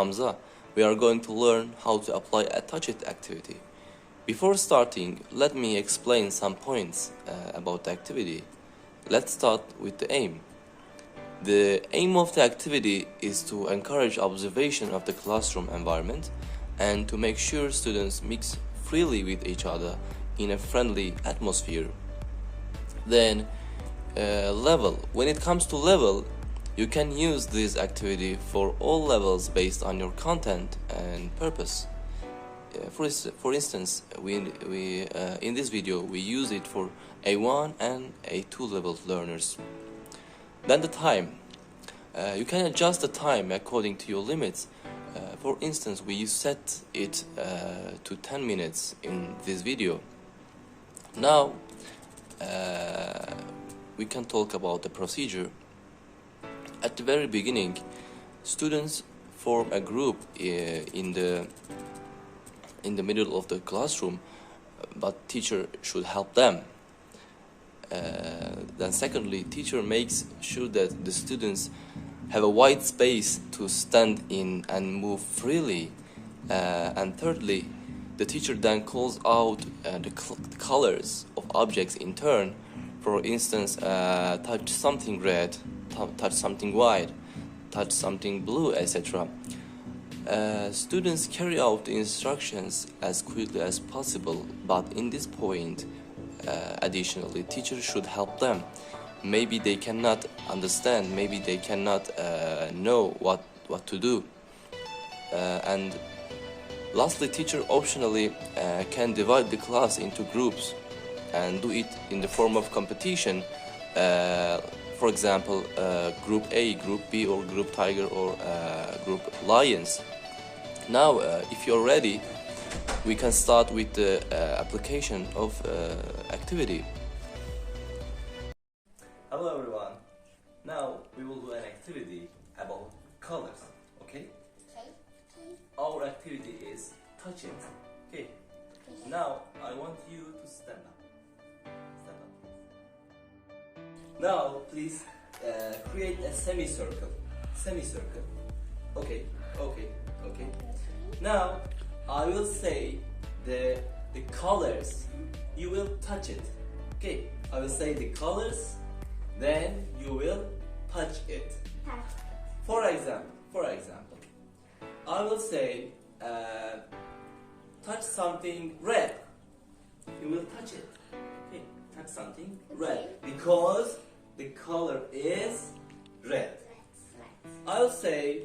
Hamza. We are going to learn how to apply a touch it activity. Before starting, let me explain some points about the activity. Let's start with the aim. The aim of the activity is to encourage observation of the classroom environment and to make sure students mix freely with each other in a friendly atmosphere. Then, level. When it comes to level, you can use this activity for all levels based on your content and purpose. For instance, in this video we use it for A1 and A2 level learners. Then the time. You can adjust the time according to your limits. For instance, we set it to 10 minutes in this video. Now, we can talk about the procedure. At the very beginning, students form a group in the middle of the classroom, but teacher should help them. Then secondly, teacher makes sure that the students have a wide space to stand in and move freely. And thirdly, the teacher then calls out the colors of objects in turn. For instance, touch something red, touch something white, touch something blue, etc. Students carry out the instructions as quickly as possible, but in this point, additionally, teachers should help them. Maybe they cannot understand, maybe they cannot know what to do. And lastly, teacher optionally can divide the class into groups and do it in the form of competition. For example, Group A, Group B, or Group Tiger, or Group Lions. Now, if you're ready, we can start with the application of activity. Hello everyone. Now we will do an activity about colors. Okay? Our activity is touch it. Okay? Now I want you to stand up. Stand up, please. Now please create a semicircle. Semicircle. Okay. Now I will say the colors. You will touch it. Okay? I will say the colors. Then you will touch it. For example, I will say touch something red. You will touch it. Okay, touch something red because the color is red. I'll say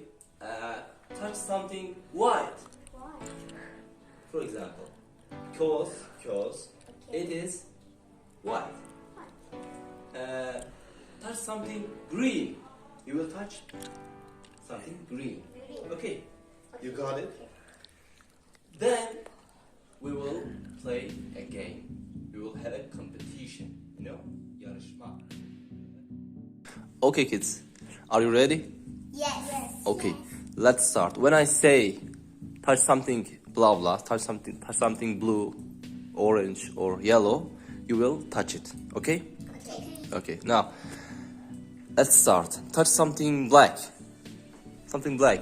touch something white. For example, because it is white. Touch something green. You will touch something green. Okay, you got it? Then we will play a game. We will have a competition, yarışma. Okay kids, are you ready? Yes. Okay, let's start. When I say touch something blah blah, touch something blue, orange, or yellow, you will touch it. Okay? Okay, now let's start. Touch something black. Something black.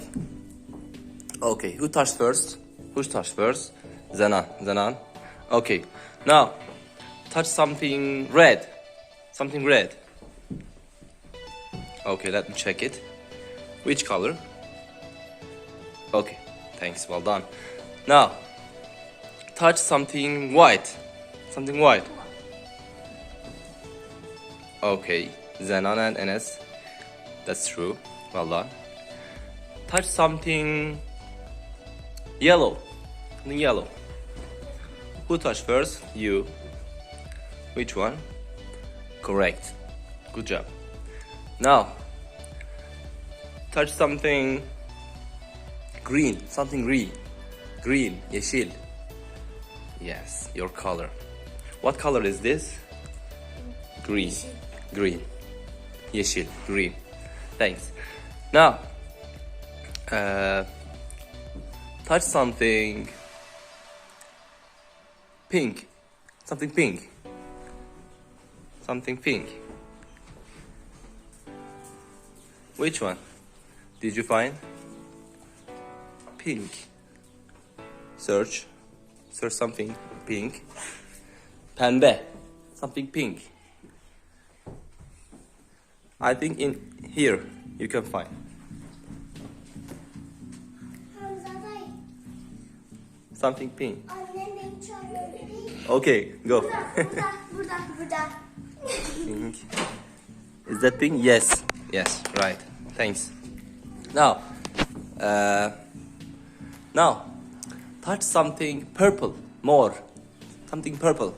Okay, who touched first? Who touched first? Zenan. Okay, now touch something red. Something red. Okay, let me check it. Which color? Okay, thanks, well done. Now touch something white. Something white. Okay, Zenan and Enes. That's true. Well done. Touch something yellow. Something yellow. Who touched first? You. Which one? Correct. Good job. Now, touch something green. Something green. Green. Yeşil. Yes, your color. What color is this? Green. Green. Yeşil. Green. Thanks. Now, touch something pink. Something pink. Something pink. Which one did you find? pink. Search something pink. Pembe, something pink. I think in here you can find something pink. Okay, go. Pink. Is that pink? Yes. Yes, right. Thanks. Now, touch something purple. More. Something purple.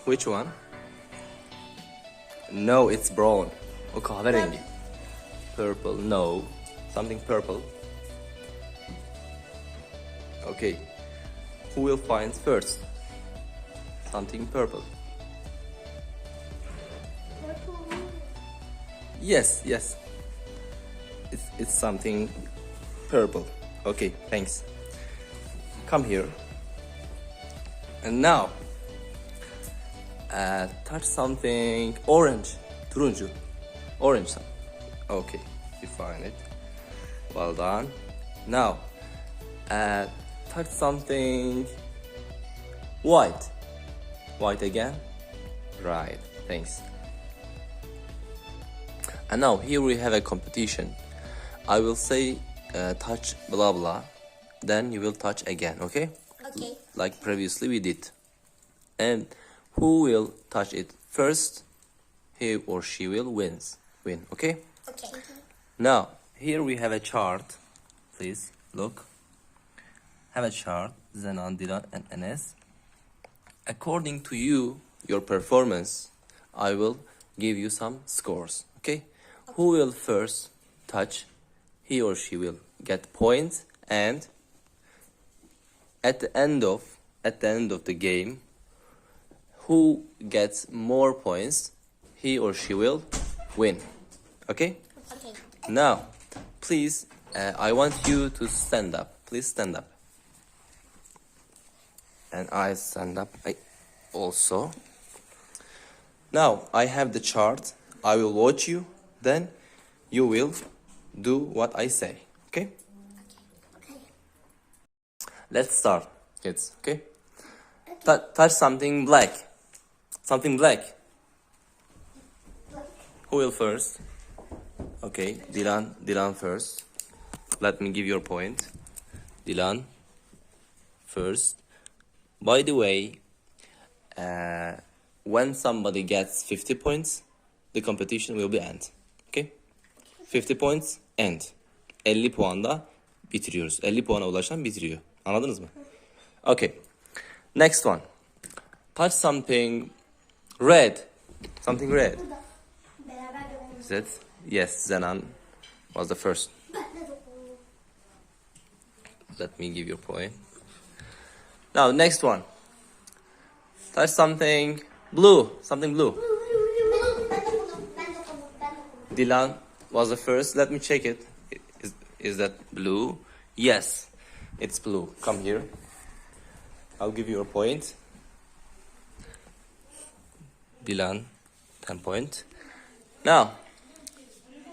Which one? No, it's brown. O kahverengi. Purple. No. Something purple. Okay. Who will find first? Something purple. Yes, yes. It's something purple. Okay, thanks. Come here. And now, touch something orange. Turuncu. Orange. Okay, you find it. Well done. Now, touch something white. White again. Right, thanks. And now here we have a competition. I will say touch blah blah, then you will touch again, okay? Okay. Like previously we did. And who will touch it first, he or she will win, okay? Okay. Now, here we have a chart. Please look. Have a chart, Zenan, Dilan, and Enes. According to you, your performance, I will give you some scores, okay? Who will first touch, he or she will get points, and at the end of the game, who gets more points, he or she will win, okay? Okay. Now, please, I want you to stand up. Please stand up. And I stand up also. Now, I have the chart. I will watch you. Then you will do what I say. Okay? Okay. Let's start, kids. Okay? Touch something black. Something black. Who will first? Okay, Dilan first. Let me give your point. Dilan first. By the way, when somebody gets 50 points, the competition will be end. Okay? 50 points, end. 50 puanda bitiriyoruz. 50 puana ulaşan bitiriyor. Anladınız mı? Okay. Next one. Touch something red. Something red. Is it? Yes, Zenan was the first. Let me give you a point. Now, next one. Touch something blue. Something blue. Dilan was the first. Let me check it. Is that blue? Yes, it's blue. Come here. I'll give you a point. Dilan, 10 points. Now,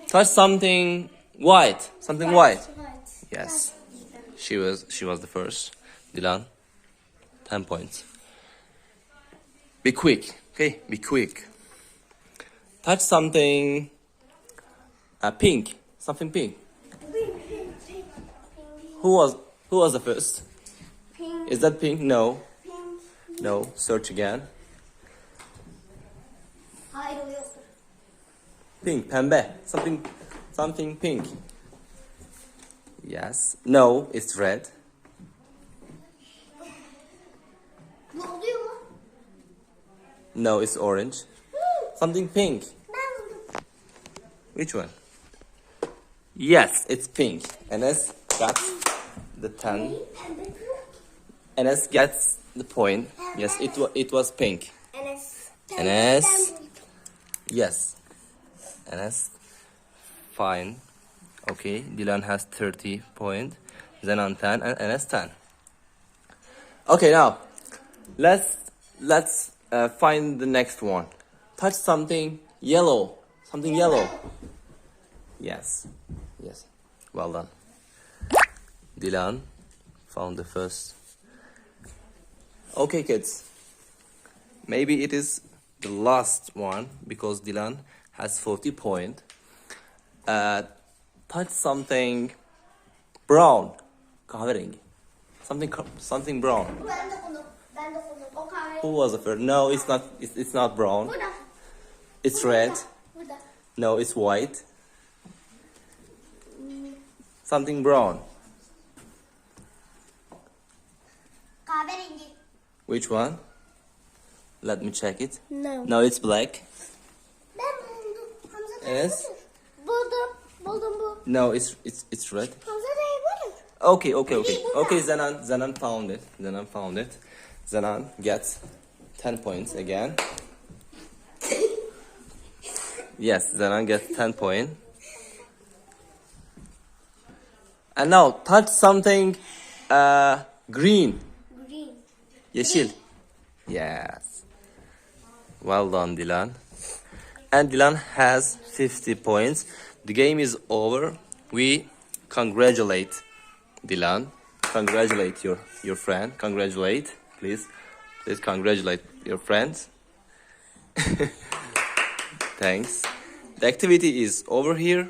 touch something white. Something white. Yes. She was the first. Dilan, 10 points. Be quick. Okay, be quick. Touch something pink. Something pink. Who was the first? Pink. Is that pink? No. Pink. No. Search again. Hayır o yok. Pink, pembe. Something pink. Yes. No, it's red. Ne oluyor mu? No, it's orange. Something pink. Ben buldum. Which one? Yes, it's pink. Enes got the 10. Enes gets the point. Yes, it was pink. Enes. Enes. Ben buldum. Yes. Enes. Fine. Okay, Dilan has 30 points. Zenan 10 and Enes 10. Okay, now let's find the next one. Touch something yellow. Something yellow. Yes. Yes. Well done. Dilan found the first. Okay, kids. Maybe it is the last one because Dilan has 40 points. Touch something brown. Kahverengi. Something brown. Ben dokundum. Ben dokundum. O kahve. Who was the first? No, it's not. It's not brown. Burada. It's red. Burada. No, it's white. Something brown. Kahverengi. Which one? Let me check it. No. No, it's black. Ben buldum. Hamza dayı Yes. budur. Buldum. Buldum bu. No, it's red. Hamza dayı budur. Okay. burada. Okay, Zenan found it. Zenan gets 10 points again. Yes, Zenan gets 10 points. And now touch something green. Green. Yeşil. Yes. Well done, Dilan. And Dilan has 50 points. The game is over. We congratulate Dilan. Congratulate your friend. Congratulate, please. Please congratulate your friends. Thanks. The activity is over here.